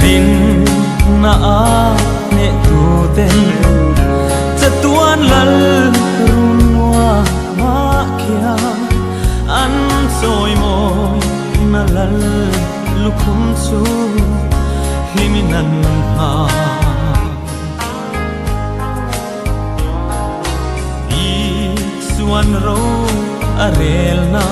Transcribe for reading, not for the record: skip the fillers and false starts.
rin na a ne tu ten cha tuan lal runwa ma kya an soi moi na lal lukhum chu himinan ha i suan ro arel na